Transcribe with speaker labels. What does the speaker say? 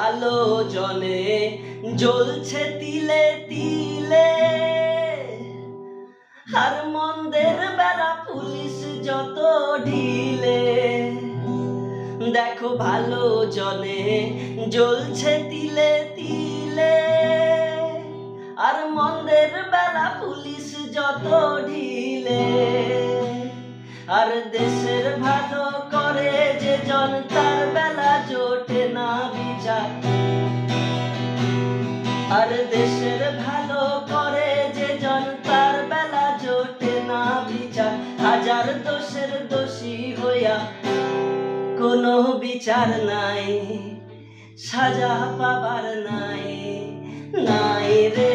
Speaker 1: ভালো জনে জ্বলছে তিলে তিলে, আর মন্দের বেলা পুলিশ যত ঢিলে। দেখো ভালো জনে জ্বলছে তিলে তিলে, আর মন্দের বেলা পুলিশ যত ঢিলে। আর দেশের ভালো করে যে জন তার বেলা জোটে না বিচার। আর দেশের ভালো করে যে জন তার বেলা জোটে না বিচার। হাজার দোষের দোষী হইয়া কোনো বিচার নাই, সাজা পাবার নাই, নাই রে।